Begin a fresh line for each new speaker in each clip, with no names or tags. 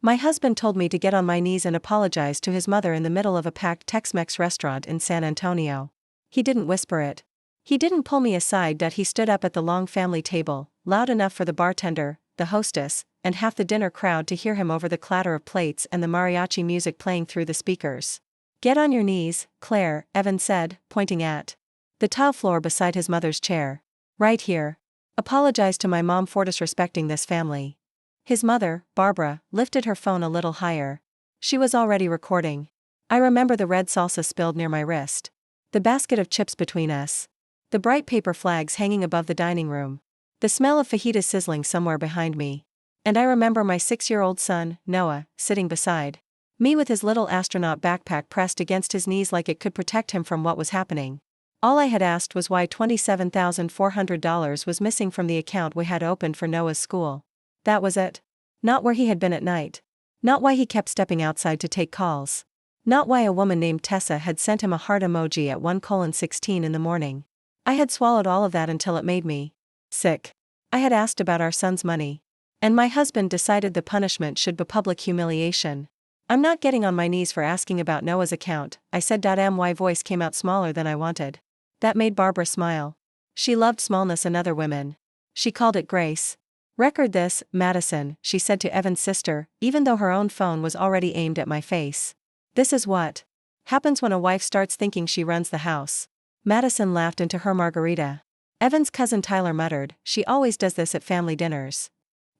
My husband told me to get on my knees and apologize to his mother in the middle of a packed Tex-Mex restaurant in San Antonio. He didn't whisper it. He didn't pull me aside. He stood up at the long family table, loud enough for the bartender, the hostess, and half the dinner crowd to hear him over the clatter of plates and the mariachi music playing through the speakers. "Get on your knees, Claire," Evan said, pointing at the tile floor beside his mother's chair. "Right here. Apologize to my mom for disrespecting this family." His mother, Barbara, lifted her phone a little higher. She was already recording. I remember the red salsa spilled near my wrist. The basket of chips between us. The bright paper flags hanging above the dining room. The smell of fajitas sizzling somewhere behind me. And I remember my 6-year-old son, Noah, sitting beside me with his little astronaut backpack pressed against his knees like it could protect him from what was happening. All I had asked was why $27,400 was missing from the account we had opened for Noah's school. That was it. Not where he had been at night. Not why he kept stepping outside to take calls. Not why a woman named Tessa had sent him a heart emoji at 1:16 in the morning. I had swallowed all of that until it made me sick. I had asked about our son's money. And my husband decided the punishment should be public humiliation. "I'm not getting on my knees for asking about Noah's account," I said. My voice came out smaller than I wanted. That made Barbara smile. She loved smallness in other women. She called it grace. "Record this, Madison," she said to Evan's sister, even though her own phone was already aimed at my face. "This is what happens when a wife starts thinking she runs the house." Madison laughed into her margarita. Evan's cousin Tyler muttered, "She always does this at family dinners."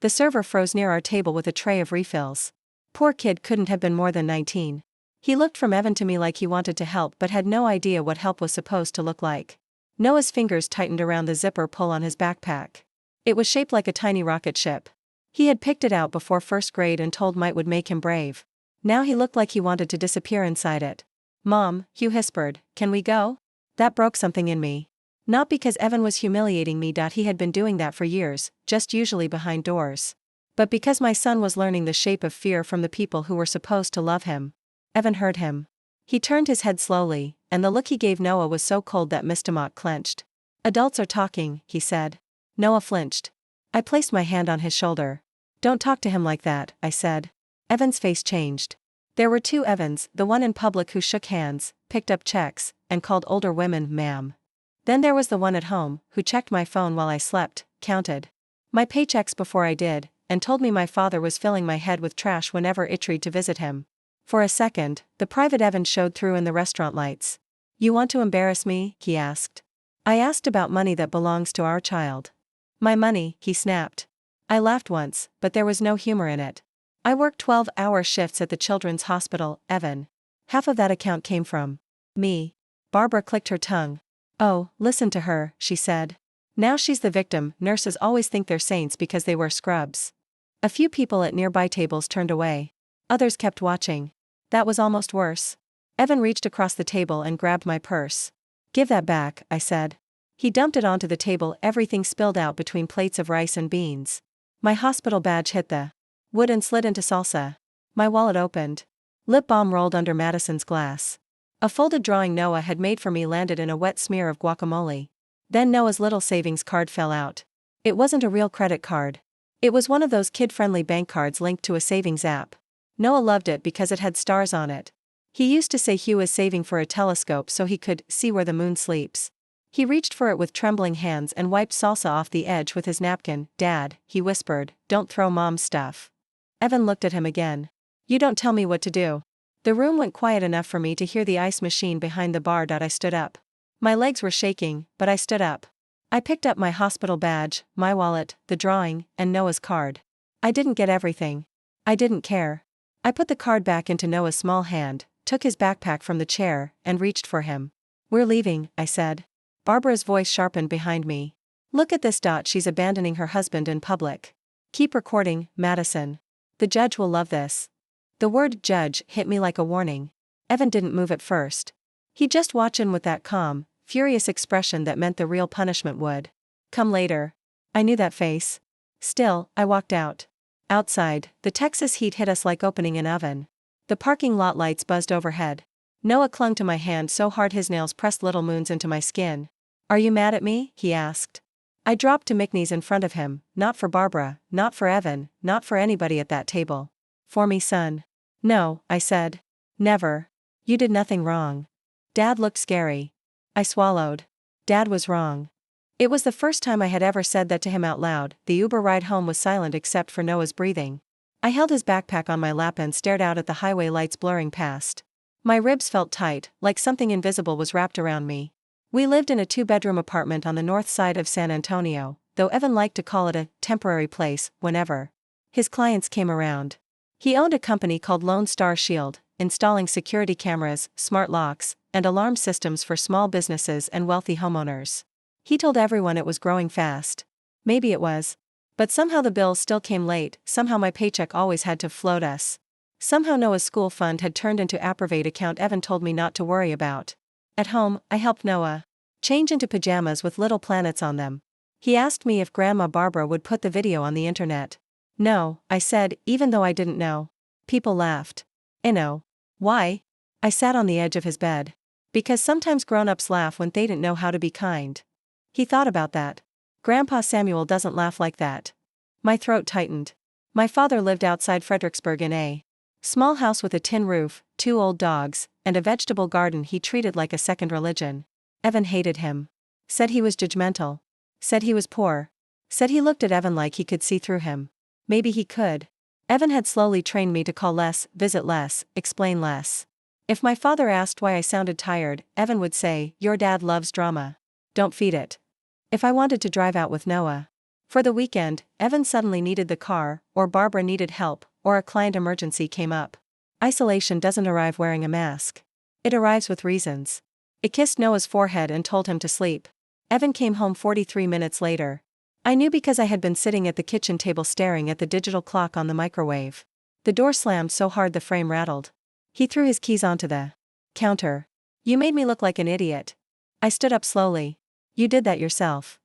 The server froze near our table with a tray of refills. Poor kid couldn't have been more than 19. He looked from Evan to me like he wanted to help but had no idea what help was supposed to look like. Noah's fingers tightened around the zipper pull on his backpack. It was shaped like a tiny rocket ship. He had picked it out before first grade and told might would make him brave. Now he looked like he wanted to disappear inside it. "Mom," Hugh whispered, "can we go?" That broke something in me. Not because Evan was humiliating me. He had been doing that for years, just usually behind doors. But because my son was learning the shape of fear from the people who were supposed to love him. Evan heard him. He turned his head slowly, and the look he gave Noah was so cold that my stomach clenched. "Adults are talking," he said. Noah flinched. I placed my hand on his shoulder. "Don't talk to him like that," I said. Evan's face changed. There were two Evans, the one in public who shook hands, picked up checks, and called older women ma'am. Then there was the one at home, who checked my phone while I slept, counted my paychecks before I did, and told me my father was filling my head with trash whenever I tried to visit him. For a second, the private Evan showed through in the restaurant lights. "You want to embarrass me?" he asked. "I asked about money that belongs to our child." "My money," he snapped. I laughed once, but there was no humor in it. "I work 12-hour shifts at the Children's Hospital, Evan. Half of that account came from me." Barbara clicked her tongue. "Oh, listen to her," she said. "Now she's the victim. Nurses always think they're saints because they wear scrubs." A few people at nearby tables turned away. Others kept watching. That was almost worse. Evan reached across the table and grabbed my purse. "Give that back," I said. He dumped it onto the table. Everything spilled out between plates of rice and beans. My hospital badge hit the wood and slid into salsa. My wallet opened. Lip balm rolled under Madison's glass. A folded drawing Noah had made for me landed in a wet smear of guacamole. Then Noah's little savings card fell out. It wasn't a real credit card. It was one of those kid-friendly bank cards linked to a savings app. Noah loved it because it had stars on it. He used to say Hugh is saving for a telescope so he could see where the moon sleeps. He reached for it with trembling hands and wiped salsa off the edge with his napkin. "Dad," he whispered, "don't throw Mom's stuff." Evan looked at him again. "You don't tell me what to do." The room went quiet enough for me to hear the ice machine behind the bar. I stood up. My legs were shaking, but I stood up. I picked up my hospital badge, my wallet, the drawing, and Noah's card. I didn't get everything. I didn't care. I put the card back into Noah's small hand, took his backpack from the chair, and reached for him. "We're leaving," I said. Barbara's voice sharpened behind me. "Look at this. She's abandoning her husband in public. Keep recording, Madison. The judge will love this." The word judge hit me like a warning. Evan didn't move at first. He just watched with that calm, furious expression that meant the real punishment would come later. I knew that face. Still, I walked out. Outside, the Texas heat hit us like opening an oven. The parking lot lights buzzed overhead. Noah clung to my hand so hard his nails pressed little moons into my skin. "Are you mad at me?" he asked. I dropped to my knees in front of him, not for Barbara, not for Evan, not for anybody at that table. For me, son. No, I said. Never. You did nothing wrong. Dad looked scary. I swallowed. Dad was wrong. It was the first time I had ever said that to him out loud. The Uber ride home was silent except for Noah's breathing. I held his backpack on my lap and stared out at the highway lights blurring past. My ribs felt tight, like something invisible was wrapped around me. We lived in a 2-bedroom apartment on the north side of San Antonio, though Evan liked to call it a temporary place whenever his clients came around. He owned a company called Lone Star Shield, installing security cameras, smart locks, and alarm systems for small businesses and wealthy homeowners. He told everyone it was growing fast. Maybe it was. But somehow the bills still came late, somehow my paycheck always had to float us. Somehow Noah's school fund had turned into Apravate account Evan told me not to worry about. At home, I helped Noah change into pajamas with little planets on them. He asked me if Grandma Barbara would put the video on the internet. No, I said, even though I didn't know. People laughed. know. Why? I sat on the edge of his bed. Because sometimes grown-ups laugh when they didn't know how to be kind. He thought about that. Grandpa Samuel doesn't laugh like that. My throat tightened. My father lived outside Fredericksburg in a small house with a tin roof, 2 old dogs, and a vegetable garden he treated like a second religion. Evan hated him. Said he was judgmental. Said he was poor. Said he looked at Evan like he could see through him. Maybe he could. Evan had slowly trained me to call less, visit less, explain less. If my father asked why I sounded tired, Evan would say, "Your dad loves drama. Don't feed it." If I wanted to drive out with Noah for the weekend, Evan suddenly needed the car, or Barbara needed help, or a client emergency came up. Isolation doesn't arrive wearing a mask. It arrives with reasons. It kissed Noah's forehead and told him to sleep. Evan came home 43 minutes later. I knew because I had been sitting at the kitchen table staring at the digital clock on the microwave. The door slammed so hard the frame rattled. He threw his keys onto the counter. "You made me look like an idiot." I stood up slowly. "You did that yourself."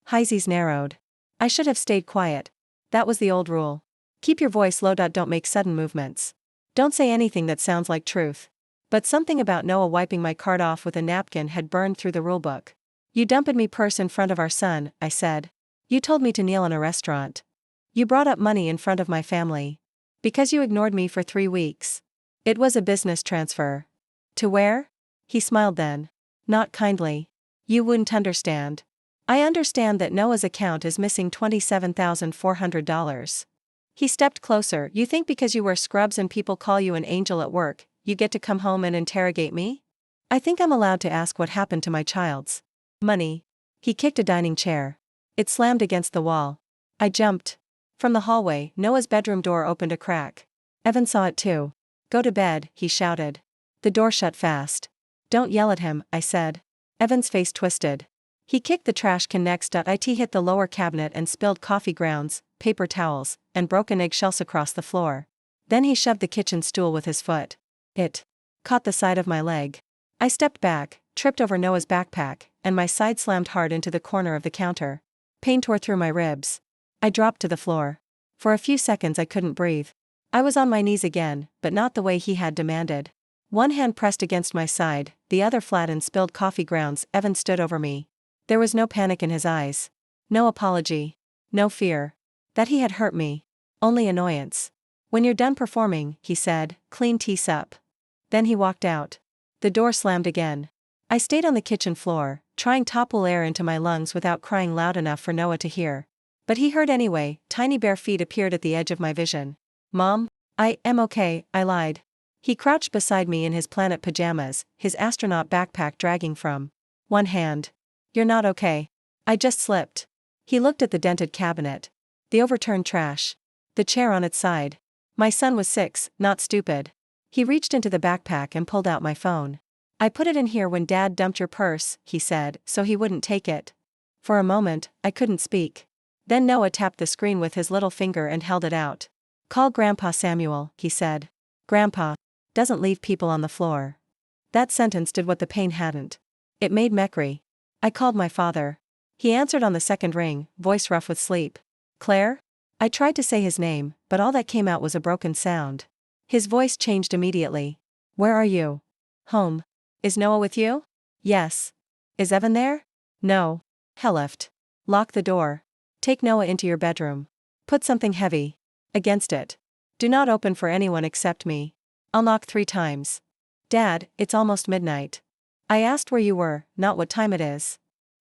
His narrowed. I should have stayed quiet. That was the old rule. Keep your voice low. Don't make sudden movements. Don't say anything that sounds like truth. But something about Noah wiping my card off with a napkin had burned through the rulebook. "You dumped me purse in front of our son," I said. "You told me to kneel in a restaurant. You brought up money in front of my family. Because you ignored me for 3 weeks. It was a business transfer." "To where?" He smiled then. Not kindly. "You wouldn't understand." "I understand that Noah's account is missing $27,400. He stepped closer. "You think because you wear scrubs and people call you an angel at work, you get to come home and interrogate me? I think I'm allowed to ask what happened to my child's money." He kicked a dining chair. It slammed against the wall. I jumped. From the hallway, Noah's bedroom door opened a crack. Evan saw it too. "Go to bed," he shouted. The door shut fast. "Don't yell at him," I said. Evan's face twisted. He kicked the trash can next. It hit the lower cabinet and spilled coffee grounds, paper towels, and broken eggshells across the floor. Then he shoved the kitchen stool with his foot. It caught the side of my leg. I stepped back, tripped over Noah's backpack, and my side slammed hard into the corner of the counter. Pain tore through my ribs. I dropped to the floor. For a few seconds I couldn't breathe. I was on my knees again, but not the way he had demanded. One hand pressed against my side, the other flat in spilled coffee grounds. Evan stood over me. There was no panic in his eyes. No apology. No fear that he had hurt me. Only annoyance. "When you're done performing," he said, "clean tease up." Then he walked out. The door slammed again. I stayed on the kitchen floor, trying to pull air into my lungs without crying loud enough for Noah to hear. But he heard anyway. Tiny bare feet appeared at the edge of my vision. "Mom? I am okay," I lied. He crouched beside me in his planet pajamas, his astronaut backpack dragging from one hand. "You're not okay." "I just slipped." He looked at the dented cabinet. The overturned trash. The chair on its side. My son was 6, not stupid. He reached into the backpack and pulled out my phone. "I put it in here when Dad dumped your purse," he said, "so he wouldn't take it." For a moment, I couldn't speak. Then Noah tapped the screen with his little finger and held it out. "Call Grandpa Samuel," he said. "Grandpa doesn't leave people on the floor." That sentence did what the pain hadn't. It made Meckery. I called my father. He answered on the second ring, voice rough with sleep. "Claire?" I tried to say his name, but all that came out was a broken sound. His voice changed immediately. "Where are you?" "Home." "Is Noah with you?" "Yes." "Is Evan there?" "No." "Helleft. Lock the door. Take Noah into your bedroom. Put something heavy against it. Do not open for anyone except me. I'll knock 3 times. Dad, it's almost midnight. I asked where you were, not what time it is.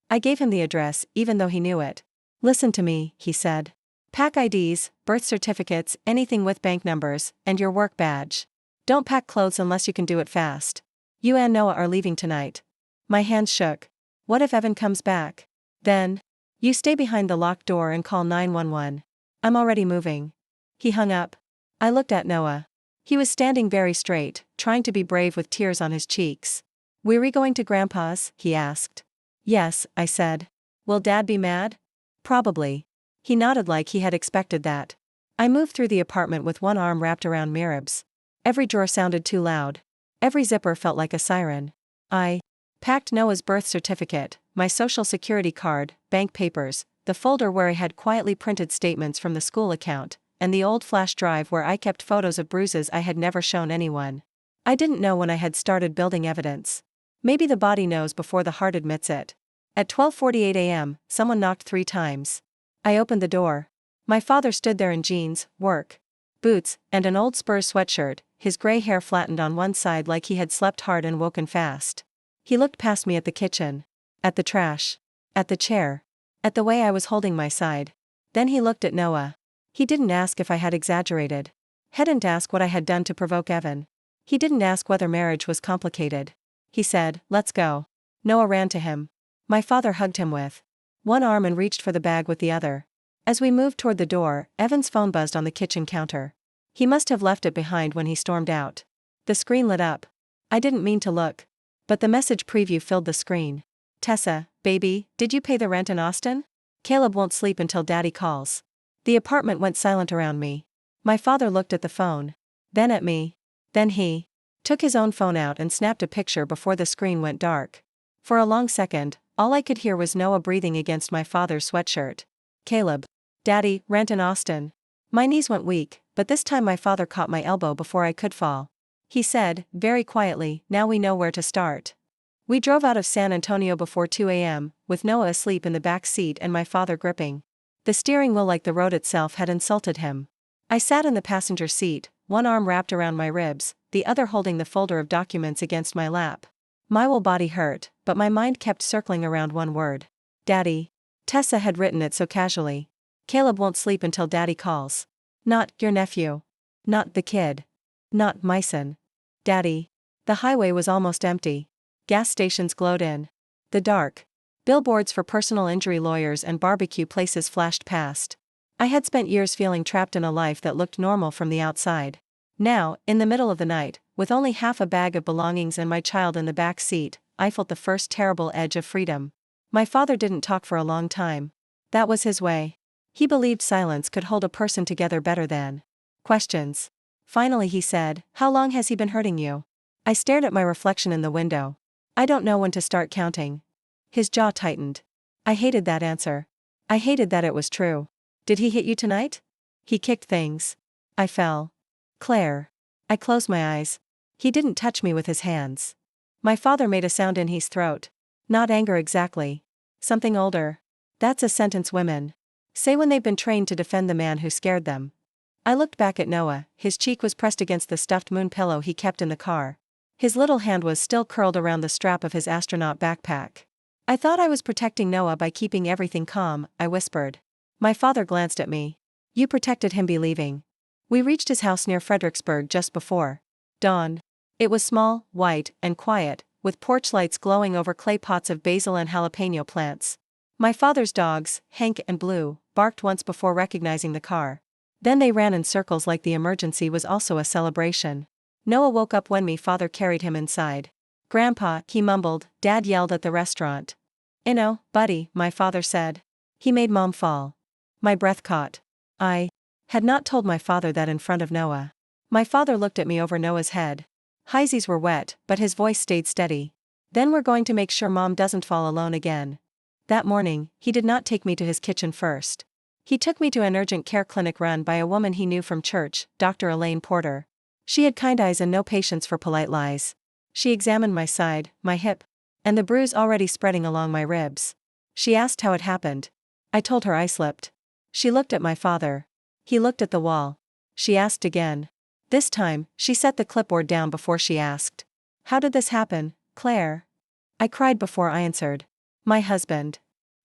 I gave him the address, even though he knew it. Listen to me, he said. Pack IDs, birth certificates, anything with bank numbers, and your work badge. Don't pack clothes unless you can do it fast. You and Noah are leaving tonight. My hands shook. What if Evan comes back? Then, you stay behind the locked door and call 911. I'm already moving. He hung up. I looked at Noah. He was standing very straight, trying to be brave with tears on his cheeks. Were we going to Grandpa's? He asked. Yes, I said. Will Dad be mad? Probably. He nodded like he had expected that. I moved through the apartment with one arm wrapped around Mirab's. Every drawer sounded too loud. Every zipper felt like a siren. I packed Noah's birth certificate, my social security card, bank papers, the folder where I had quietly printed statements from the school account, and the old flash drive where I kept photos of bruises I had never shown anyone. I didn't know when I had started building evidence. Maybe the body knows before the heart admits it. At 12:48 a.m., someone knocked 3 times. I opened the door. My father stood there in jeans, work boots, and an old Spurs sweatshirt, his gray hair flattened on one side like he had slept hard and woken fast. He looked past me at the kitchen, at the trash, at the chair, at the way I was holding my side. Then he looked at Noah. He didn't ask if I had exaggerated. Hadn't asked what I had done to provoke Evan. He didn't ask whether marriage was complicated. He said, "Let's go." Noah ran to him. My father hugged him with one arm and reached for the bag with the other. As we moved toward the door, Evan's phone buzzed on the kitchen counter. He must have left it behind when he stormed out. The screen lit up. I didn't mean to look. But the message preview filled the screen. Tessa, baby, did you pay the rent in Austin? Caleb won't sleep until Daddy calls. The apartment went silent around me. My father looked at the phone. Then at me. Then he took his own phone out and snapped a picture before the screen went dark. For a long second, all I could hear was Noah breathing against my father's sweatshirt. Caleb. Daddy, rent in Austin. My knees went weak, but this time my father caught my elbow before I could fall. He said, very quietly, now we know where to start. We drove out of San Antonio before 2 a.m., with Noah asleep in the back seat and my father gripping the steering wheel like the road itself had insulted him. I sat in the passenger seat, one arm wrapped around my ribs, the other holding the folder of documents against my lap. My whole body hurt, but my mind kept circling around one word. Daddy. Tessa had written it so casually. Caleb won't sleep until Daddy calls. Not your nephew. Not the kid. Not my son. Daddy. The highway was almost empty. Gas stations glowed in the dark. Billboards for personal injury lawyers and barbecue places flashed past. I had spent years feeling trapped in a life that looked normal from the outside. Now, in the middle of the night, with only half a bag of belongings and my child in the back seat, I felt the first terrible edge of freedom. My father didn't talk for a long time. That was his way. He believed silence could hold a person together better than questions. Finally he said, "How long has he been hurting you?" I stared at my reflection in the window. I don't know when to start counting. His jaw tightened. I hated that answer. I hated that it was true. Did he hit you tonight? He kicked things. I fell. Claire. I closed my eyes. He didn't touch me with his hands. My father made a sound in his throat. Not anger exactly. Something older. That's a sentence women say when they've been trained to defend the man who scared them. I looked back at Noah, his cheek was pressed against the stuffed moon pillow he kept in the car. His little hand was still curled around the strap of his astronaut backpack. I thought I was protecting Noah by keeping everything calm, I whispered. My father glanced at me. You protected him believing. We reached his house near Fredericksburg just before dawn. It was small, white, and quiet, with porch lights glowing over clay pots of basil and jalapeno plants. My father's dogs, Hank and Blue, barked once before recognizing the car. Then they ran in circles like the emergency was also a celebration. Noah woke up when my father carried him inside. Grandpa, he mumbled, Dad yelled at the restaurant. Buddy, my father said. He made Mom fall. My breath caught. I had not told my father that in front of Noah. My father looked at me over Noah's head. His eyes were wet, but his voice stayed steady. Then we're going to make sure Mom doesn't fall alone again. That morning, he did not take me to his kitchen first. He took me to an urgent care clinic run by a woman he knew from church, Dr. Elaine Porter. She had kind eyes and no patience for polite lies. She examined my side, my hip, and the bruise already spreading along my ribs. She asked how it happened. I told her I slipped. She looked at my father. He looked at the wall. She asked again. This time, she set the clipboard down before she asked. How did this happen, Claire? I cried before I answered. My husband.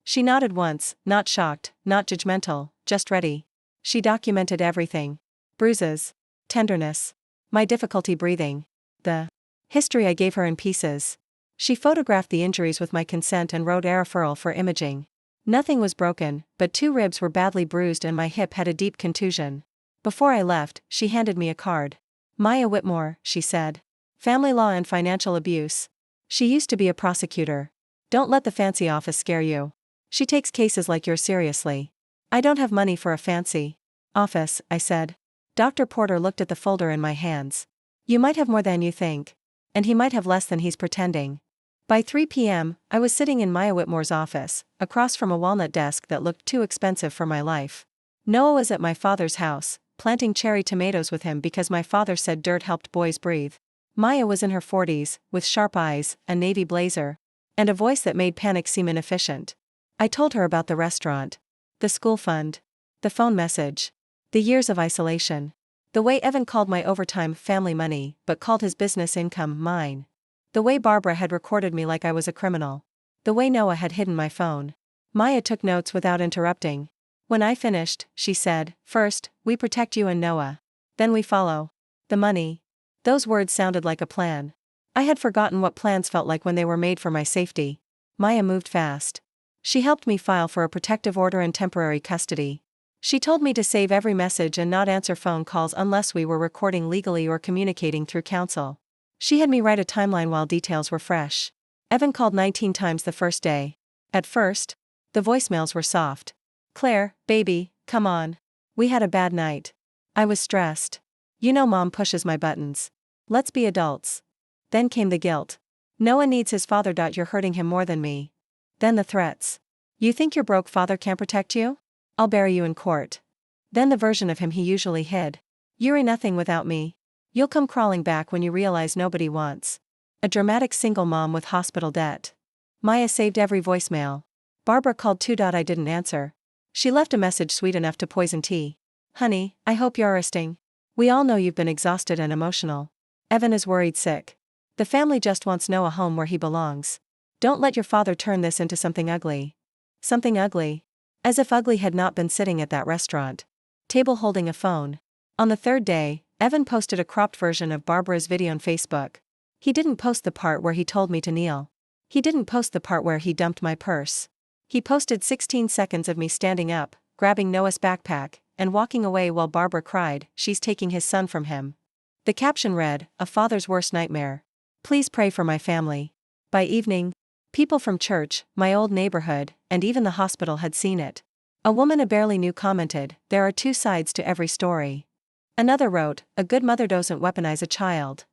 She nodded once, not shocked, not judgmental, just ready. She documented everything. Bruises. Tenderness. My difficulty breathing. The history I gave her in pieces. She photographed the injuries with my consent and wrote a referral for imaging. Nothing was broken, but 2 ribs were badly bruised and my hip had a deep contusion. Before I left, she handed me a card. Maya Whitmore, she said. Family law and financial abuse. She used to be a prosecutor. Don't let the fancy office scare you. She takes cases like yours seriously. I don't have money for a fancy office, I said. Dr. Porter looked at the folder in my hands. You might have more than you think. And he might have less than he's pretending. By 3 p.m., I was sitting in Maya Whitmore's office, across from a walnut desk that looked too expensive for my life. Noah was at my father's house, planting cherry tomatoes with him because my father said dirt helped boys breathe. Maya was in her 40s, with sharp eyes, a navy blazer, and a voice that made panic seem inefficient. I told her about the restaurant, the school fund, the phone message, the years of isolation, the way Evan called my overtime family money but called his business income mine. The way Barbara had recorded me like I was a criminal. The way Noah had hidden my phone. Maya took notes without interrupting. When I finished, she said, First, we protect you and Noah. Then we follow. The money. Those words sounded like a plan. I had forgotten what plans felt like when they were made for my safety. Maya moved fast. She helped me file for a protective order and temporary custody. She told me to save every message and not answer phone calls unless we were recording legally or communicating through counsel. She had me write a timeline while details were fresh. Evan called 19 times the first day. At first, the voicemails were soft. Claire, baby, come on. We had a bad night. I was stressed. You know mom pushes my buttons. Let's be adults. Then came the guilt. Noah needs his father. You're hurting him more than me. Then the threats. You think your broke father can't protect you? I'll bury you in court. Then the version of him he usually hid. You're nothing without me. You'll come crawling back when you realize nobody wants. A dramatic single mom with hospital debt. Maya saved every voicemail. Barbara called too. I didn't answer. She left a message sweet enough to poison tea. Honey, I hope you're resting. We all know you've been exhausted and emotional. Evan is worried sick. The family just wants Noah home where he belongs. Don't let your father turn this into something ugly. Something ugly. As if ugly had not been sitting at that restaurant table holding a phone. On the 3rd day, Evan posted a cropped version of Barbara's video on Facebook. He didn't post the part where he told me to kneel. He didn't post the part where he dumped my purse. He posted 16 seconds of me standing up, grabbing Noah's backpack, and walking away while Barbara cried, she's taking his son from him. The caption read, a father's worst nightmare. Please pray for my family. By evening, people from church, my old neighborhood, and even the hospital had seen it. A woman I barely knew commented, there are 2 sides to every story. Another wrote, a good mother doesn't weaponize a child.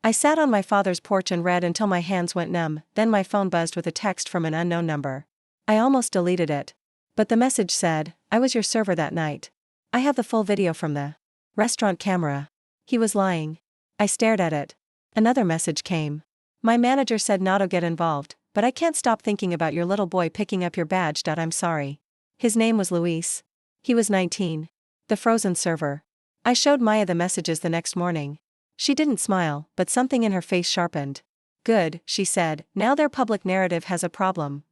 I sat on my father's porch and read until my hands went numb, then my phone buzzed with a text from an unknown number. I almost deleted it. But the message said, I was your server that night. I have the full video from the restaurant camera. He was lying. I stared at it. Another message came. My manager said not to get involved, but I can't stop thinking about your little boy picking up your badge. I'm sorry. His name was Luis. He was 19. The frozen server. I showed Maya the messages the next morning. She didn't smile, but something in her face sharpened. Good, she said, now their public narrative has a problem.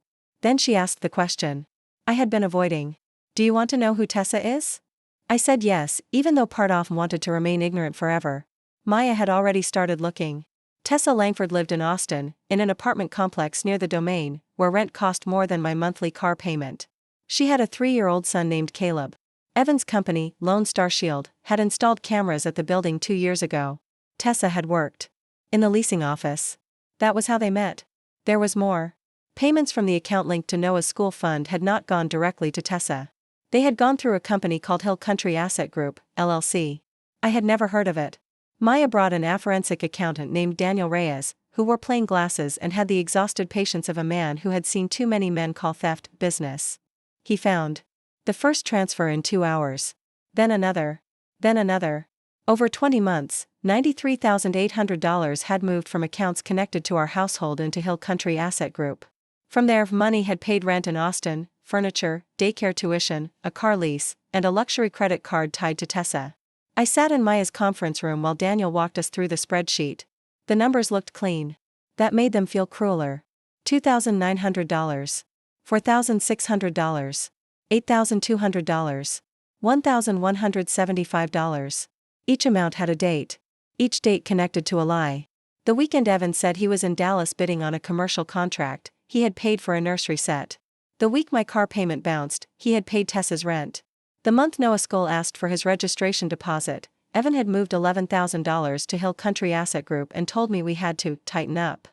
Then she asked the question I had been avoiding. Do you want to know who Tessa is? I said yes, even though part of me wanted to remain ignorant forever. Maya had already started looking. Tessa Langford lived in Austin, in an apartment complex near the Domain, where rent cost more than my monthly car payment. She had a 3-year-old son named Caleb. Evan's company, Lone Star Shield, had installed cameras at the building 2 years ago. Tessa had worked in the leasing office. That was how they met. There was more. Payments from the account linked to Noah's school fund had not gone directly to Tessa. They had gone through a company called Hill Country Asset Group, LLC. I had never heard of it. Maya brought an forensic accountant named Daniel Reyes, who wore plain glasses and had the exhausted patience of a man who had seen too many men call theft business. He found the first transfer in 2 hours. Then another. Then another. Over 20 months, $93,800 had moved from accounts connected to our household into Hill Country Asset Group. From there, money had paid rent in Austin, furniture, daycare tuition, a car lease, and a luxury credit card tied to Tessa. I sat in Maya's conference room while Daniel walked us through the spreadsheet. The numbers looked clean. That made them feel crueler. $2,900. $4,600. $8,200. $1,175. Each amount had a date. Each date connected to a lie. The weekend Evan said he was in Dallas bidding on a commercial contract, he had paid for a nursery set. The week my car payment bounced, he had paid Tessa's rent. The month Noah Skull asked for his registration deposit, Evan had moved $11,000 to Hill Country Asset Group and told me we had to tighten up.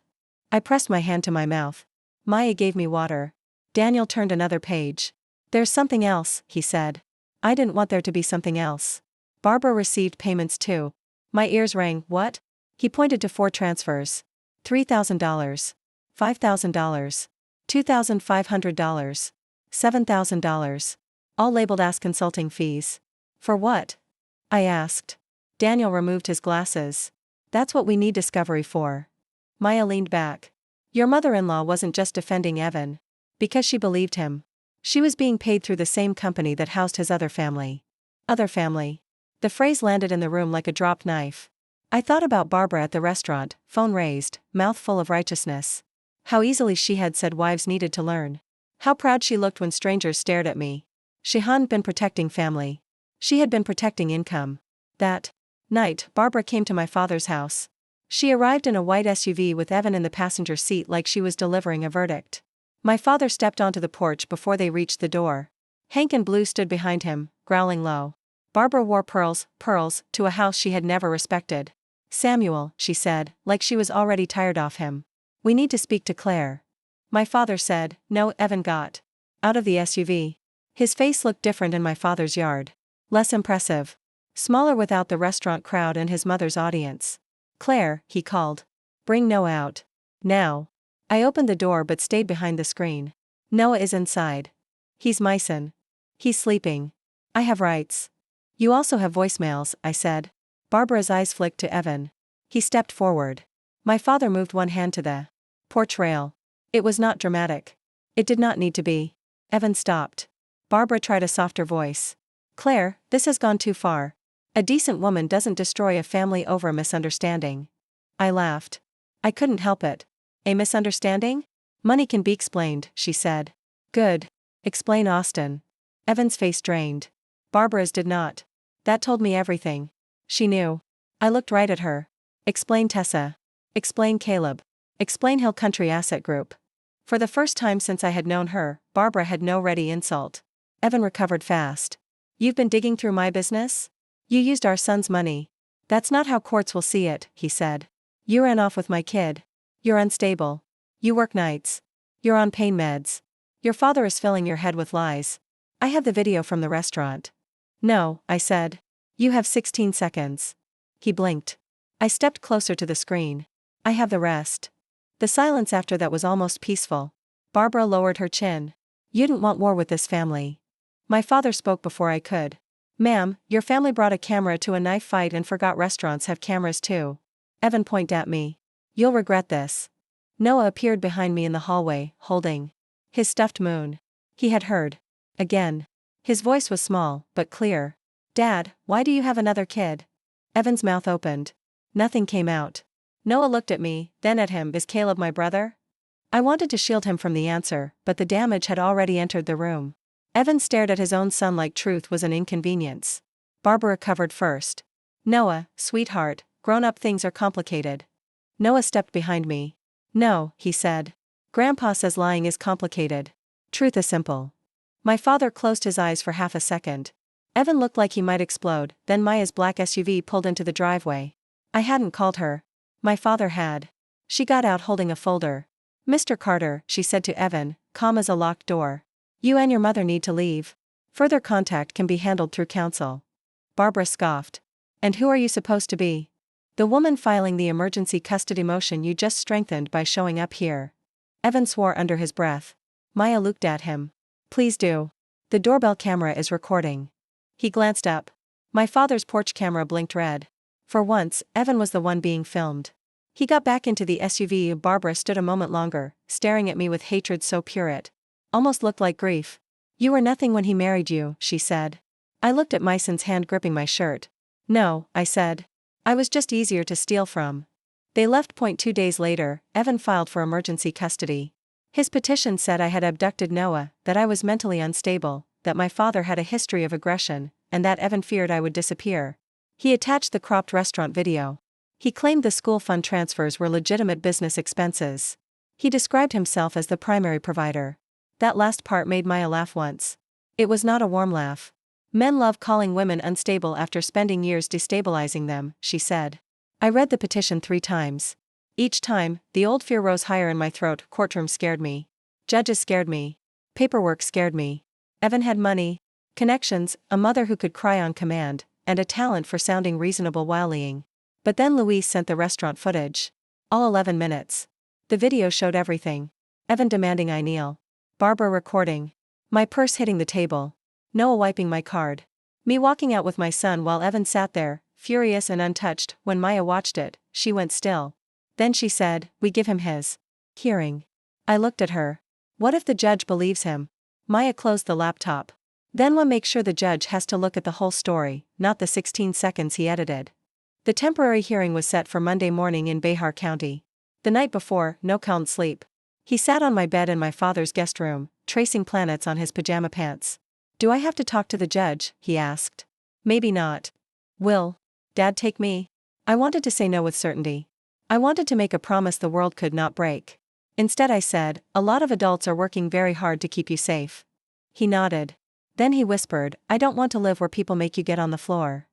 I pressed my hand to my mouth. Maya gave me water. Daniel turned another page. There's something else, he said. I didn't want there to be something else. Barbara received payments too. My ears rang. What? He pointed to 4 transfers. $3,000. $5,000. $2,500. $7,000. All labeled as consulting fees. For what? I asked. Daniel removed his glasses. That's what we need Discovery for. Maya leaned back. Your mother-in-law wasn't just defending Evan. Because she believed him. She was being paid through the same company that housed his other family. Other family. The phrase landed in the room like a dropped knife. I thought about Barbara at the restaurant, phone raised, mouth full of righteousness. How easily she had said wives needed to learn. How proud she looked when strangers stared at me. She hadn't been protecting family. She had been protecting income. That night, Barbara came to my father's house. She arrived in a white SUV with Evan in the passenger seat like she was delivering a verdict. My father stepped onto the porch before they reached the door. Hank and Blue stood behind him, growling low. Barbara wore pearls, to a house she had never respected. Samuel, she said, like she was already tired of him. We need to speak to Claire. My father said. No. Evan got out of the SUV. His face looked different in my father's yard. Less impressive. Smaller without the restaurant crowd and his mother's audience. Claire, he called. Bring Noah out. Now. I opened the door but stayed behind the screen. Noah is inside. He's Myson. He's sleeping. I have rights. You also have voicemails, I said. Barbara's eyes flicked to Evan. He stepped forward. My father moved one hand to the porch rail. It was not dramatic. It did not need to be. Evan stopped. Barbara tried a softer voice. Claire, this has gone too far. A decent woman doesn't destroy a family over a misunderstanding. I laughed. I couldn't help it. A misunderstanding? Money can be explained, she said. Good. Explain Austin. Evan's face drained. Barbara's did not. That told me everything. She knew. I looked right at her. Explain Tessa. Explain Caleb. Explain Hill Country Asset Group. For the first time since I had known her, Barbara had no ready insult. Evan recovered fast. You've been digging through my business? You used our son's money. That's not how courts will see it, he said. You ran off with my kid. You're unstable. You work nights. You're on pain meds. Your father is filling your head with lies. I have the video from the restaurant. No, I said. You have 16 seconds. He blinked. I stepped closer to the screen. I have the rest. The silence after that was almost peaceful. Barbara lowered her chin. You didn't want war with this family. My father spoke before I could. Ma'am, your family brought a camera to a knife fight and forgot restaurants have cameras too. Evan pointed at me. You'll regret this. Noah appeared behind me in the hallway, holding his stuffed moon. He had heard. Again. His voice was small, but clear. Dad, why do you have another kid? Evan's mouth opened. Nothing came out. Noah looked at me, then at him. Is Caleb my brother? I wanted to shield him from the answer, but the damage had already entered the room. Evan stared at his own son like truth was an inconvenience. Barbara covered first. Noah, sweetheart, grown-up things are complicated. Noah stepped behind me. No, he said. Grandpa says lying is complicated. Truth is simple. My father closed his eyes for half a second. Evan looked like he might explode, then Maya's black SUV pulled into the driveway. I hadn't called her. My father had. She got out holding a folder. Mr. Carter, she said to Evan, calm as a locked door. You and your mother need to leave. Further contact can be handled through counsel. Barbara scoffed. And who are you supposed to be? The woman filing the emergency custody motion you just strengthened by showing up here. Evan swore under his breath. Maya looked at him. Please do. The doorbell camera is recording. He glanced up. My father's porch camera blinked red. For once, Evan was the one being filmed. He got back into the SUV. Barbara stood a moment longer, staring at me with hatred so pure it almost looked like grief. You were nothing when he married you, she said. I looked at Myson's hand gripping my shirt. No, I said. I was just easier to steal from. They left. 2 days later, Evan filed for emergency custody. His petition said I had abducted Noah, that I was mentally unstable, that my father had a history of aggression, and that Evan feared I would disappear. He attached the cropped restaurant video. He claimed the school fund transfers were legitimate business expenses. He described himself as the primary provider. That last part made Maya laugh once. It was not a warm laugh. Men love calling women unstable after spending years destabilizing them, she said. I read the petition 3 times. Each time, the old fear rose higher in my throat. Courtroom scared me. Judges scared me. Paperwork scared me. Evan had money, connections, a mother who could cry on command, and a talent for sounding reasonable while lying. But then Louise sent the restaurant footage. All 11 minutes. The video showed everything. Evan demanding I kneel. Barbara recording. My purse hitting the table. Noah wiping my card. Me walking out with my son while Evan sat there, furious and untouched. When Maya watched it, she went still. Then she said, "We give him his hearing." I looked at her. What if the judge believes him? Maya closed the laptop. Then we'll make sure the judge has to look at the whole story, not the 16 seconds he edited. The temporary hearing was set for Monday morning in Behar County. The night before, no couldn't sleep. He sat on my bed in my father's guest room, tracing planets on his pajama pants. Do I have to talk to the judge? He asked. Maybe not. Will Dad take me? I wanted to say no with certainty. I wanted to make a promise the world could not break. Instead I said, a lot of adults are working very hard to keep you safe. He nodded. Then he whispered, I don't want to live where people make you get on the floor.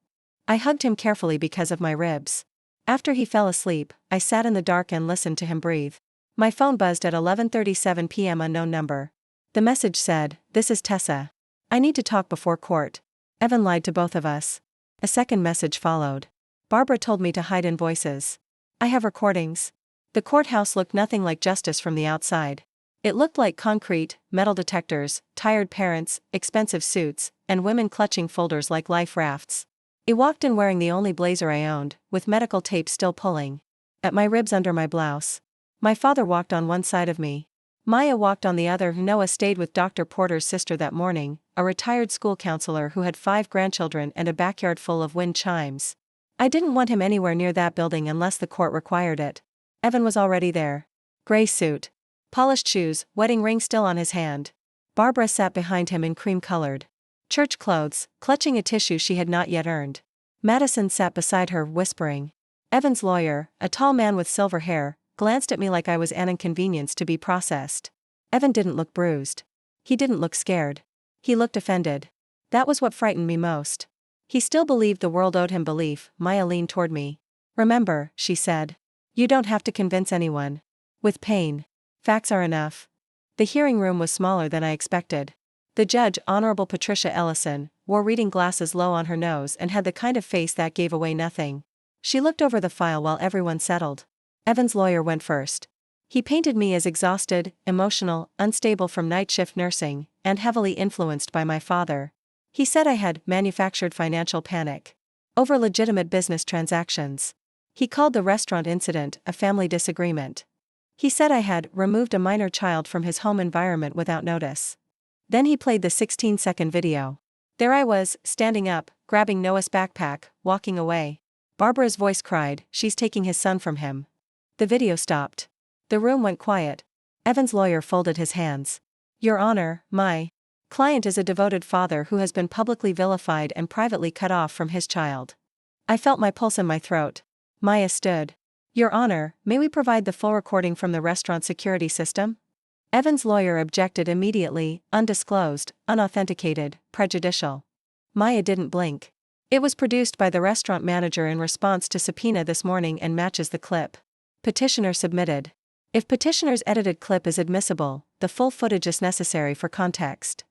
I hugged him carefully because of my ribs. After he fell asleep, I sat in the dark and listened to him breathe. My phone buzzed at 11:37 p.m. Unknown number. The message said, "This is Tessa. I need to talk before court. Evan lied to both of us." A second message followed. Barbara told me to hide invoices. I have recordings. The courthouse looked nothing like justice from the outside. It looked like concrete, metal detectors, tired parents, expensive suits, and women clutching folders like life rafts. I walked in wearing the only blazer I owned, with medical tape still pulling at my ribs under my blouse. My father walked on one side of me. Maya walked on the other. Noah stayed with Dr. Porter's sister that morning, a retired school counselor who had 5 grandchildren and a backyard full of wind chimes. I didn't want him anywhere near that building unless the court required it. Evan was already there. Gray suit. Polished shoes, wedding ring still on his hand. Barbara sat behind him in cream-colored church clothes, clutching a tissue she had not yet earned. Madison sat beside her, whispering. Evan's lawyer, a tall man with silver hair, glanced at me like I was an inconvenience to be processed. Evan didn't look bruised. He didn't look scared. He looked offended. That was what frightened me most. He still believed the world owed him belief. Maya leaned toward me. Remember, she said. You don't have to convince anyone. With pain. Facts are enough. The hearing room was smaller than I expected. The judge, Honorable Patricia Ellison, wore reading glasses low on her nose and had the kind of face that gave away nothing. She looked over the file while everyone settled. Evan's lawyer went first. He painted me as exhausted, emotional, unstable from night shift nursing, and heavily influenced by my father. He said I had manufactured financial panic over legitimate business transactions. He called the restaurant incident a family disagreement. He said I had removed a minor child from his home environment without notice. Then he played the 16-second video. There I was, standing up, grabbing Noah's backpack, walking away. Barbara's voice cried, she's taking his son from him. The video stopped. The room went quiet. Evan's lawyer folded his hands. Your Honor, my client is a devoted father who has been publicly vilified and privately cut off from his child. I felt my pulse in my throat. Maya stood. Your Honor, may we provide the full recording from the restaurant security system? Evan's lawyer objected immediately, undisclosed, unauthenticated, prejudicial. Maya didn't blink. It was produced by the restaurant manager in response to subpoena this morning and matches the clip. Petitioner submitted. If petitioner's edited clip is admissible, the full footage is necessary for context.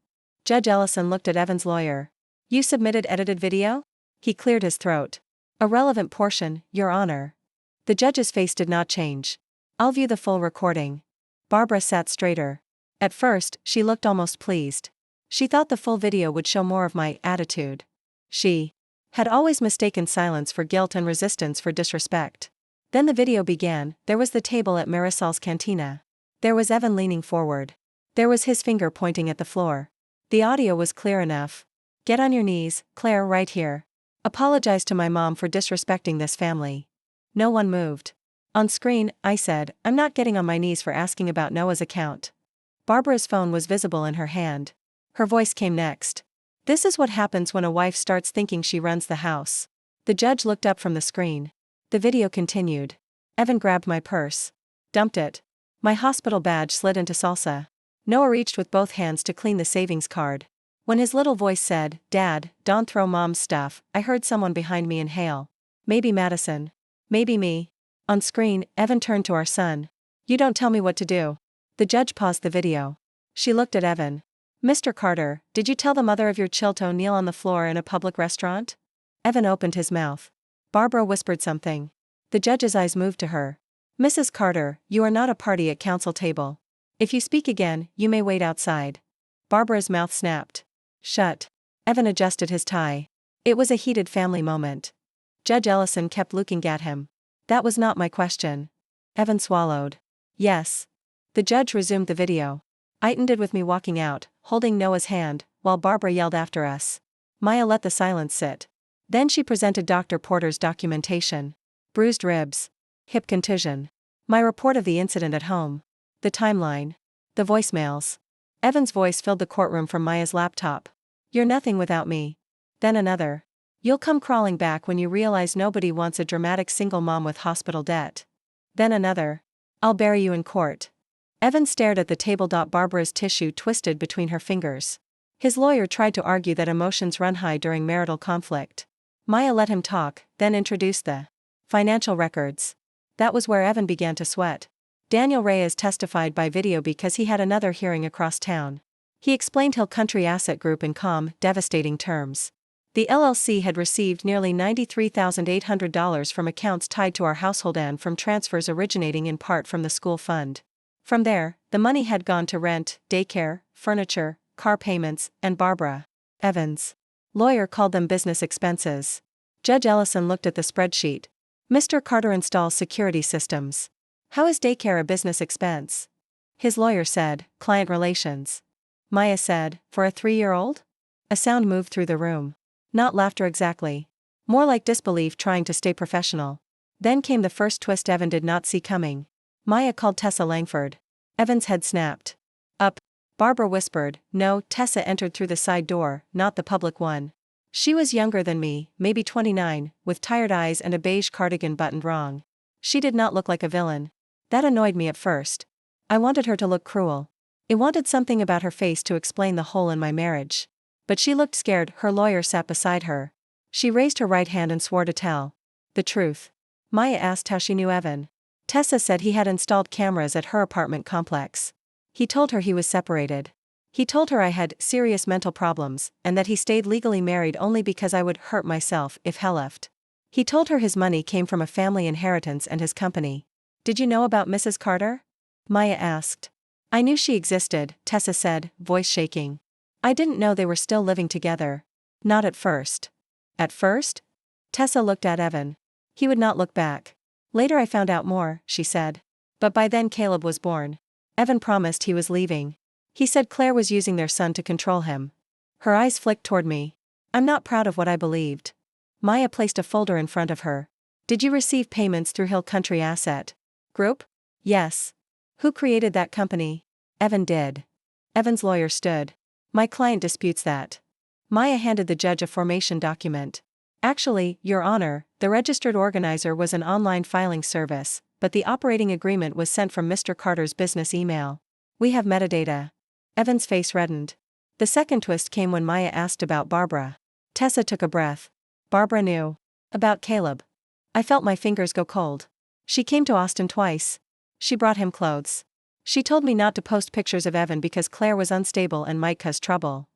Judge Ellison looked at Evan's lawyer. You submitted edited video? He cleared his throat. A relevant portion, Your Honor. The judge's face did not change. I'll view the full recording. Barbara sat straighter. At first, she looked almost pleased. She thought the full video would show more of my attitude. She had always mistaken silence for guilt and resistance for disrespect. Then the video began. There was the table at Marisol's cantina. There was Evan leaning forward. There was his finger pointing at the floor. The audio was clear enough. Get on your knees, Claire, right here. Apologize to my mom for disrespecting this family. No one moved. On screen, I said, I'm not getting on my knees for asking about Noah's account. Barbara's phone was visible in her hand. Her voice came next. This is what happens when a wife starts thinking she runs the house. The judge looked up from the screen. The video continued. Evan grabbed my purse. Dumped it. My hospital badge slid into salsa. Noah reached with both hands to clean the savings card. When his little voice said, Dad, don't throw Mom's stuff, I heard someone behind me inhale. Maybe Madison. Maybe me. On screen, Evan turned to our son. You don't tell me what to do. The judge paused the video. She looked at Evan. Mr. Carter, did you tell the mother of your child to kneel on the floor in a public restaurant? Evan opened his mouth. Barbara whispered something. The judge's eyes moved to her. Mrs. Carter, you are not a party at council table. If you speak again, you may wait outside. Barbara's mouth snapped. Shut. Evan adjusted his tie. It was a heated family moment. Judge Ellison kept looking at him. That was not my question. Evan swallowed. Yes. The judge resumed the video. I ended with me walking out, holding Noah's hand, while Barbara yelled after us. Maya let the silence sit. Then she presented Dr. Porter's documentation. Bruised ribs. Hip contusion. My report of the incident at home. The timeline. The voicemails. Evan's voice filled the courtroom from Maya's laptop. You're nothing without me. Then another. You'll come crawling back when you realize nobody wants a dramatic single mom with hospital debt. Then another. I'll bury you in court. Evan stared at the table. Barbara's tissue twisted between her fingers. His lawyer tried to argue that emotions run high during marital conflict. Maya let him talk, then introduced the financial records. That was where Evan began to sweat. Daniel Reyes testified by video because he had another hearing across town. He explained Hill Country Asset Group in calm, devastating terms. The LLC had received nearly $93,800 from accounts tied to our household and from transfers originating in part from the school fund. From there, the money had gone to rent, daycare, furniture, car payments, and Barbara, Evan's lawyer, called them business expenses. Judge Ellison looked at the spreadsheet. Mr. Carter installs security systems. How is daycare a business expense? His lawyer said, client relations. Maya said, for a 3-year-old? A sound moved through the room. Not laughter exactly. More like disbelief trying to stay professional. Then came the first twist Evan did not see coming. Maya called Tessa Langford. Evan's head snapped. Up. Barbara whispered, no. Tessa entered through the side door, not the public one. She was younger than me, maybe 29, with tired eyes and a beige cardigan buttoned wrong. She did not look like a villain. That annoyed me at first. I wanted her to look cruel. I wanted something about her face to explain the hole in my marriage. But she looked scared. Her lawyer sat beside her. She raised her right hand and swore to tell the truth. Maya asked how she knew Evan. Tessa said he had installed cameras at her apartment complex. He told her he was separated. He told her I had serious mental problems, and that he stayed legally married only because I would hurt myself if he left. He told her his money came from a family inheritance and his company. Did you know about Mrs. Carter? Maya asked. I knew she existed, Tessa said, voice shaking. I didn't know they were still living together. Not at first. At first? Tessa looked at Evan. He would not look back. Later I found out more, she said. But by then Caleb was born. Evan promised he was leaving. He said Claire was using their son to control him. Her eyes flicked toward me. I'm not proud of what I believed. Maya placed a folder in front of her. Did you receive payments through Hill Country Asset Group? Yes. Who created that company? Evan did. Evan's lawyer stood. My client disputes that. Maya handed the judge a formation document. Actually, Your Honor, the registered organizer was an online filing service, but the operating agreement was sent from Mr. Carter's business email. We have metadata. Evan's face reddened. The second twist came when Maya asked about Barbara. Tessa took a breath. Barbara knew. About Caleb. I felt my fingers go cold. She came to Austin twice. She brought him clothes. She told me not to post pictures of Evan because Claire was unstable and might cause trouble.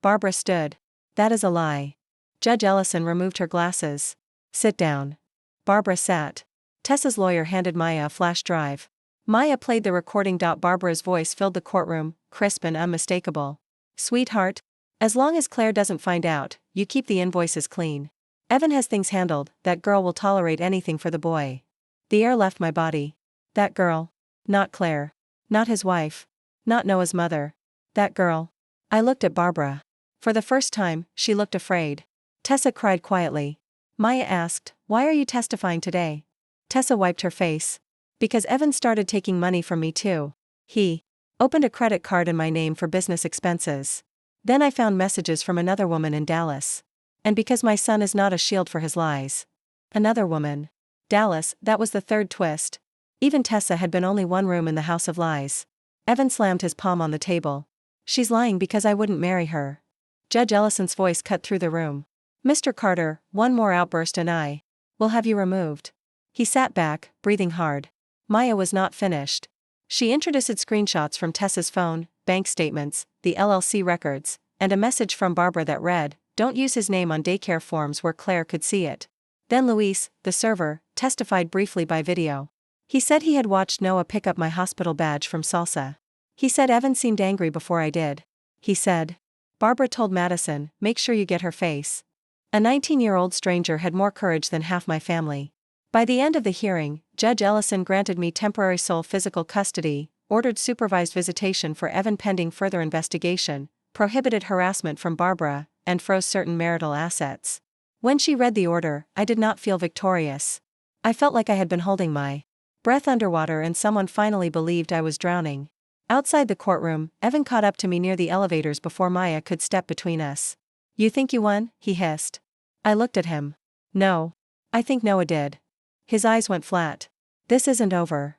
Barbara stood. That is a lie. Judge Ellison removed her glasses. Sit down. Barbara sat. Tessa's lawyer handed Maya a flash drive. Maya played the recording. Barbara's voice filled the courtroom, crisp and unmistakable. Sweetheart, as long as Claire doesn't find out, you keep the invoices clean. Evan has things handled. That girl will tolerate anything for the boy. The air left my body. That girl. Not Claire. Not his wife. Not Noah's mother. That girl. I looked at Barbara. For the first time, she looked afraid. Tessa cried quietly. Maya asked, "Why are you testifying today?" Tessa wiped her face. "Because Evan started taking money from me too. He opened a credit card in my name for business expenses. Then I found messages from another woman in Dallas. And because my son is not a shield for his lies." Another woman. Dallas, that was the third twist. Even Tessa had been only one room in the house of lies. Evan slammed his palm on the table. "She's lying because I wouldn't marry her." Judge Ellison's voice cut through the room. "Mr. Carter, one more outburst and I will have you removed." He sat back, breathing hard. Maya was not finished. She introduced screenshots from Tessa's phone, bank statements, the LLC records, and a message from Barbara that read, "Don't use his name on daycare forms where Claire could see it." Then Luis, the server, testified briefly by video. He said he had watched Noah pick up my hospital badge from Salsa. He said Evan seemed angry before I did. He said, "Barbara told Madison, make sure you get her face." A 19-year-old stranger had more courage than half my family. By the end of the hearing, Judge Ellison granted me temporary sole physical custody, ordered supervised visitation for Evan pending further investigation, prohibited harassment from Barbara, and froze certain marital assets. When she read the order, I did not feel victorious. I felt like I had been holding my breath underwater and someone finally believed I was drowning. Outside the courtroom, Evan caught up to me near the elevators before Maya could step between us. "You think you won?" he hissed. I looked at him. "No. I think Noah did." His eyes went flat. "This isn't over."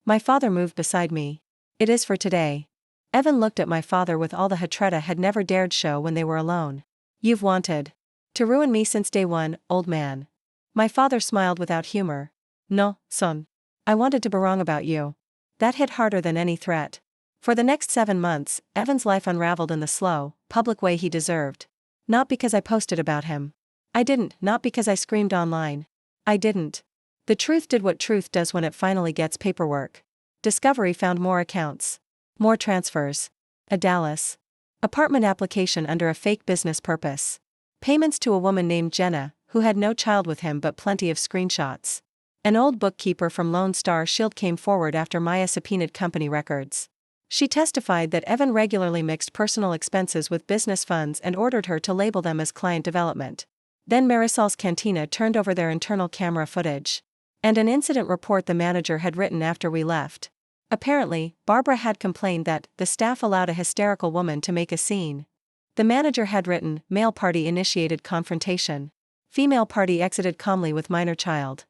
My father moved beside me. "It is for today." Evan looked at my father with all the Hatretta had never dared show when they were alone. "You've wanted to ruin me since day one, old man." My father smiled without humor. "No, son. I wanted to be wrong about you." That hit harder than any threat. For the next 7 months, Evan's life unraveled in the slow, public way he deserved. Not because I posted about him. I didn't, not because I screamed online. I didn't. The truth did what truth does when it finally gets paperwork. Discovery found more accounts. More transfers. A Dallas apartment application under a fake business purpose. Payments to a woman named Jenna, who had no child with him but plenty of screenshots. An old bookkeeper from Lone Star Shield came forward after Maya subpoenaed company records. She testified that Evan regularly mixed personal expenses with business funds and ordered her to label them as client development. Then Marisol's Cantina turned over their internal camera footage. And an incident report the manager had written after we left. Apparently, Barbara had complained that the staff allowed a hysterical woman to make a scene. The manager had written, "Male party initiated confrontation. Female party exited calmly with minor child."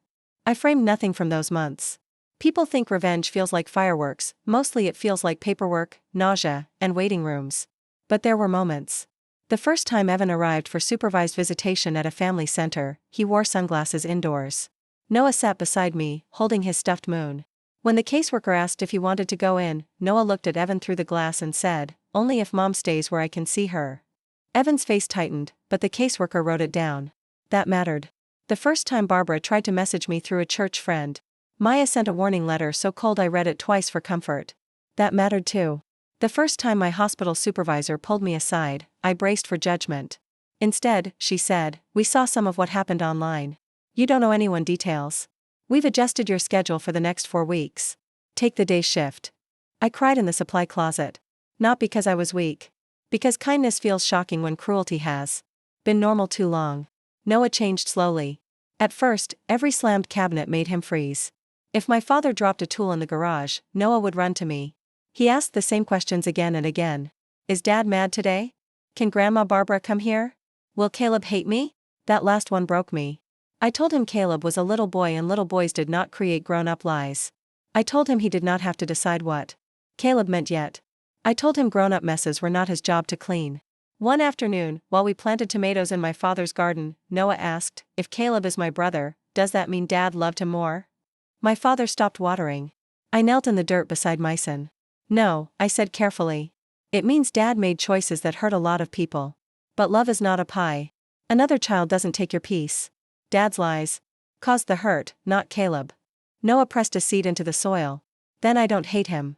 I framed nothing from those months. People think revenge feels like fireworks, mostly it feels like paperwork, nausea, and waiting rooms. But there were moments. The first time Evan arrived for supervised visitation at a family center, he wore sunglasses indoors. Noah sat beside me, holding his stuffed moon. When the caseworker asked if he wanted to go in, Noah looked at Evan through the glass and said, "Only if Mom stays where I can see her." Evan's face tightened, but the caseworker wrote it down. That mattered. The first time Barbara tried to message me through a church friend, Maya sent a warning letter so cold I read it twice for comfort. That mattered too. The first time my hospital supervisor pulled me aside, I braced for judgment. Instead, she said, "We saw some of what happened online. You don't owe anyone details. We've adjusted your schedule for the next 4 weeks. Take the day shift." I cried in the supply closet. Not because I was weak. Because kindness feels shocking when cruelty has been normal too long. Noah changed slowly. At first, every slammed cabinet made him freeze. If my father dropped a tool in the garage, Noah would run to me. He asked the same questions again and again. "Is Dad mad today? Can Grandma Barbara come here? Will Caleb hate me?" That last one broke me. I told him Caleb was a little boy and little boys did not create grown-up lies. I told him he did not have to decide what Caleb meant yet. I told him grown-up messes were not his job to clean. One afternoon, while we planted tomatoes in my father's garden, Noah asked, "If Caleb is my brother, does that mean Dad loved him more?" My father stopped watering. I knelt in the dirt beside Myson. "No," I said carefully. "It means Dad made choices that hurt a lot of people. But love is not a pie. Another child doesn't take your piece. Dad's lies caused the hurt, not Caleb." Noah pressed a seed into the soil. "Then I don't hate him."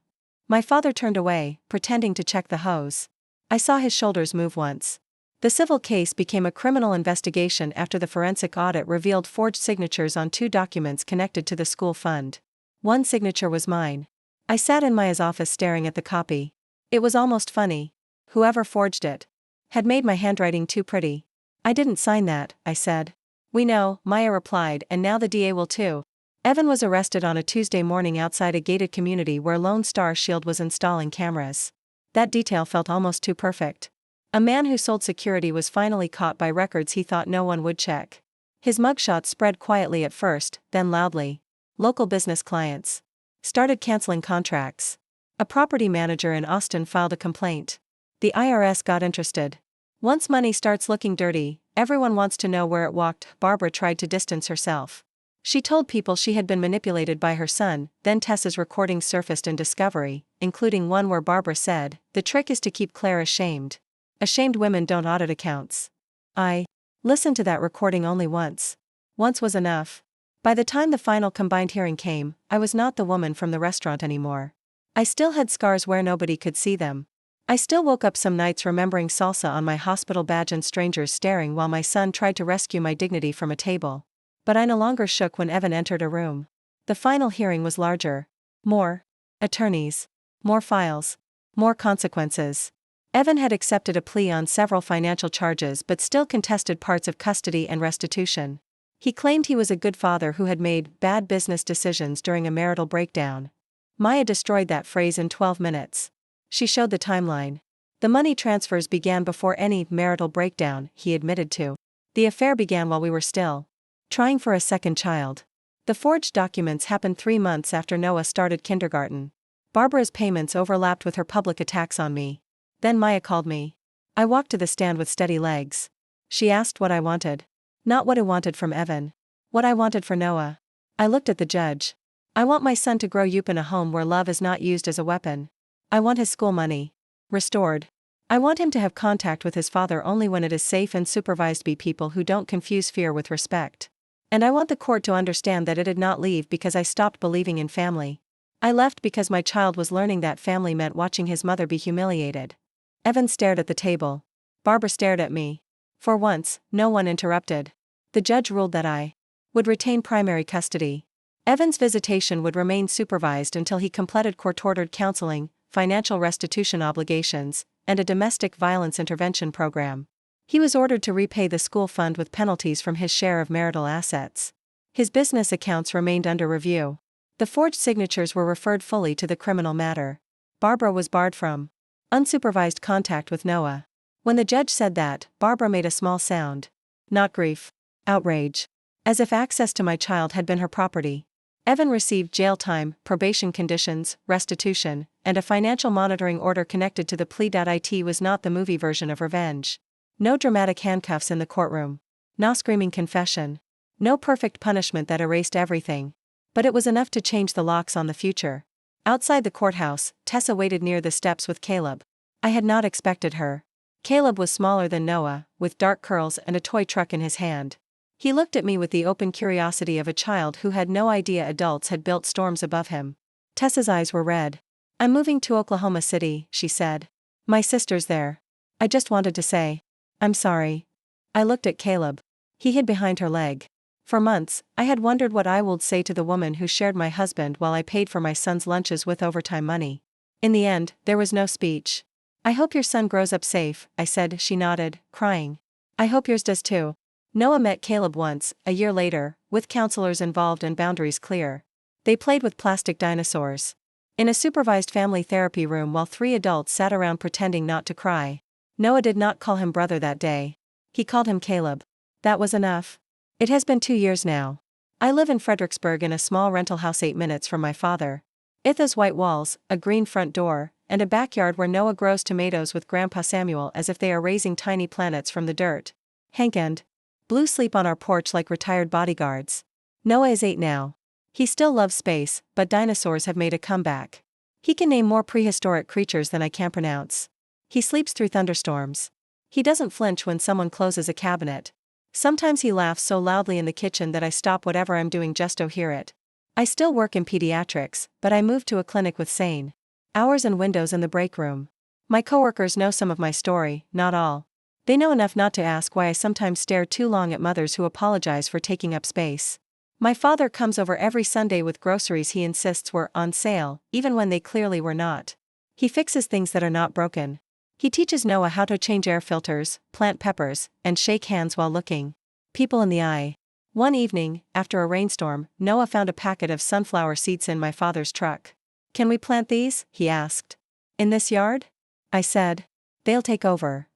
My father turned away, pretending to check the hose. I saw his shoulders move once. The civil case became a criminal investigation after the forensic audit revealed forged signatures on 2 documents connected to the school fund. One signature was mine. I sat in Maya's office staring at the copy. It was almost funny. Whoever forged it had made my handwriting too pretty. "I didn't sign that," I said. We know, Maya replied, and now the DA will too. Evan was arrested on a Tuesday morning outside a gated community where Lone Star Shield was installing cameras. That detail felt almost too perfect. A man who sold security was finally caught by records he thought no one would check. His mugshot spread quietly at first, then loudly. Local business clients started canceling contracts. A property manager in Austin filed a complaint. The IRS got interested. Once money starts looking dirty, everyone wants to know where it walked. Barbara tried to distance herself. She told people she had been manipulated by her son. Then Tessa's recordings surfaced in Discovery, including one where Barbara said, "The trick is to keep Claire ashamed. Ashamed women don't audit accounts." I listened to that recording only once. Once was enough. By the time the final combined hearing came, I was not the woman from the restaurant anymore. I still had scars where nobody could see them. I still woke up some nights remembering salsa on my hospital badge and strangers staring while my son tried to rescue my dignity from a table. But I no longer shook when Evan entered a room. The final hearing was larger. More attorneys. More files. More consequences. Evan had accepted a plea on several financial charges but still contested parts of custody and restitution. He claimed he was a good father who had made bad business decisions during a marital breakdown. Maya destroyed that phrase in 12 minutes. She showed the timeline. The money transfers began before any marital breakdown, he admitted to. The affair began while we were still trying for a second child. The forged documents happened 3 months after Noah started kindergarten. Barbara's payments overlapped with her public attacks on me. Then Maya called me. I walked to the stand with steady legs. She asked what I wanted. Not what I wanted from Evan. What I wanted for Noah. I looked at the judge. I want my son to grow up in a home where love is not used as a weapon. I want his school money restored. I want him to have contact with his father only when it is safe and supervised by people who don't confuse fear with respect. And I want the court to understand that it did not leave because I stopped believing in family. I left because my child was learning that family meant watching his mother be humiliated. Evan stared at the table. Barbara stared at me. For once, no one interrupted. The judge ruled that I would retain primary custody. Evan's visitation would remain supervised until he completed court-ordered counseling, financial restitution obligations, and a domestic violence intervention program. He was ordered to repay the school fund with penalties from his share of marital assets. His business accounts remained under review. The forged signatures were referred fully to the criminal matter. Barbara was barred from unsupervised contact with Noah. When the judge said that, Barbara made a small sound. Not grief. Outrage. As if access to my child had been her property. Evan received jail time, probation conditions, restitution, and a financial monitoring order connected to the plea. It was not the movie version of revenge. No dramatic handcuffs in the courtroom. No screaming confession. No perfect punishment that erased everything. But it was enough to change the locks on the future. Outside the courthouse, Tessa waited near the steps with Caleb. I had not expected her. Caleb was smaller than Noah, with dark curls and a toy truck in his hand. He looked at me with the open curiosity of a child who had no idea adults had built storms above him. Tessa's eyes were red. "I'm moving to Oklahoma City," she said. "My sister's there." I just wanted to say, "I'm sorry." I looked at Caleb. He hid behind her leg. For months, I had wondered what I would say to the woman who shared my husband while I paid for my son's lunches with overtime money. In the end, there was no speech. "I hope your son grows up safe," I said. She nodded, crying. "I hope yours does too." Noah met Caleb once, a year later, with counselors involved and boundaries clear. They played with plastic dinosaurs. In a supervised family therapy room while 3 adults sat around pretending not to cry. Noah did not call him brother that day. He called him Caleb. That was enough. It has been 2 years now. I live in Fredericksburg in a small rental house 8 minutes from my father. Itha's white walls, a green front door, and a backyard where Noah grows tomatoes with Grandpa Samuel as if they are raising tiny planets from the dirt. Hank and Blue sleep on our porch like retired bodyguards. Noah is 8 now. He still loves space, but dinosaurs have made a comeback. He can name more prehistoric creatures than I can pronounce. He sleeps through thunderstorms. He doesn't flinch when someone closes a cabinet. Sometimes he laughs so loudly in the kitchen that I stop whatever I'm doing just to hear it. I still work in pediatrics, but I moved to a clinic with sane hours and windows in the break room. My coworkers know some of my story, not all. They know enough not to ask why I sometimes stare too long at mothers who apologize for taking up space. My father comes over every Sunday with groceries he insists were on sale, even when they clearly were not. He fixes things that are not broken. He teaches Noah how to change air filters, plant peppers, and shake hands while looking people in the eye. One evening, after a rainstorm, Noah found a packet of sunflower seeds in my father's truck. "Can we plant these?" he asked. "In this yard?" I said. "They'll take over."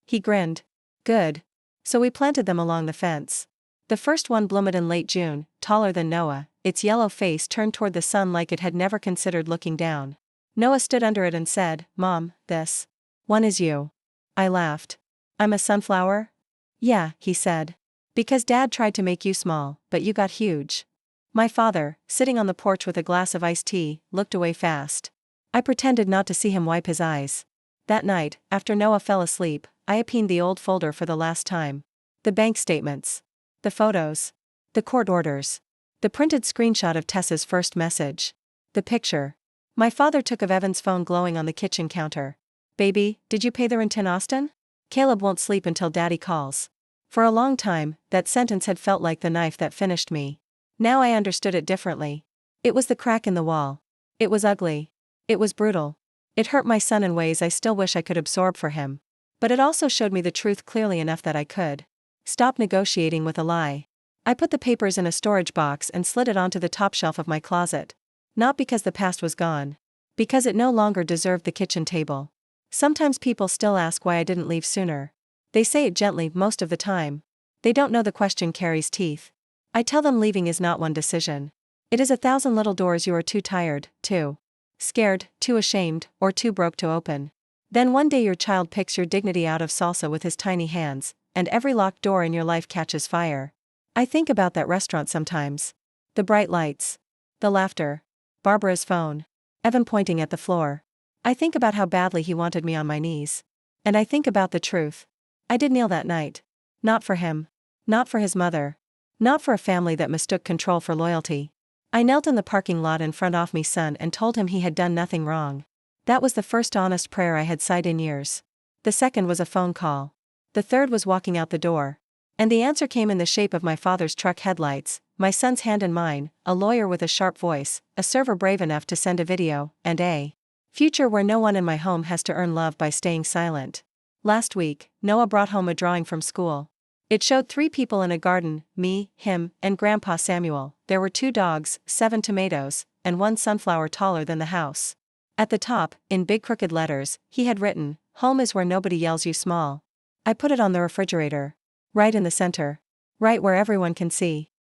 He grinned. "Good." So we planted them along the fence. The first one bloomed in late June, taller than Noah, its yellow face turned toward the sun like it had never considered looking down. Noah stood under it and said, "Mom, this one is you." I laughed. "I'm a sunflower?" "Yeah," he said. "Because Dad tried to make you small, but you got huge." My father, sitting on the porch with a glass of iced tea, looked away fast. I pretended not to see him wipe his eyes. That night, after Noah fell asleep, I opened the old folder for the last time. The bank statements. The photos. The court orders. The printed screenshot of Tessa's first message. The picture my father took of Evan's phone glowing on the kitchen counter. "Baby, did you pay the rent in Austin? Caleb won't sleep until Daddy calls." For a long time, that sentence had felt like the knife that finished me. Now I understood it differently. It was the crack in the wall. It was ugly. It was brutal. It hurt my son in ways I still wish I could absorb for him. But it also showed me the truth clearly enough that I could stop negotiating with a lie. I put the papers in a storage box and slid it onto the top shelf of my closet. Not because the past was gone. Because it no longer deserved the kitchen table. Sometimes people still ask why I didn't leave sooner. They say it gently most of the time. They don't know the question carries teeth. I tell them leaving is not one decision. It is 1,000 little doors you are too tired, too scared, too ashamed, or too broke to open. Then one day your child picks your dignity out of salsa with his tiny hands, and every locked door in your life catches fire. I think about that restaurant sometimes. The bright lights. The laughter. Barbara's phone. Evan pointing at the floor. I think about how badly he wanted me on my knees. And I think about the truth. I did kneel that night. Not for him. Not for his mother. Not for a family that mistook control for loyalty. I knelt in the parking lot in front of me son and told him he had done nothing wrong. That was the first honest prayer I had sighed in years. The second was a phone call. The third was walking out the door. And the answer came in the shape of my father's truck headlights, my son's hand in mine, a lawyer with a sharp voice, a server brave enough to send a video, and a future where no one in my home has to earn love by staying silent. Last week, Noah brought home a drawing from school. It showed 3 people in a garden, me, him, and Grandpa Samuel. There were 2 dogs, 7 tomatoes, and 1 sunflower taller than the house. At the top, in big crooked letters, he had written, "Home is where nobody yells you small." I put it on the refrigerator. Right in the center. Right where everyone can see.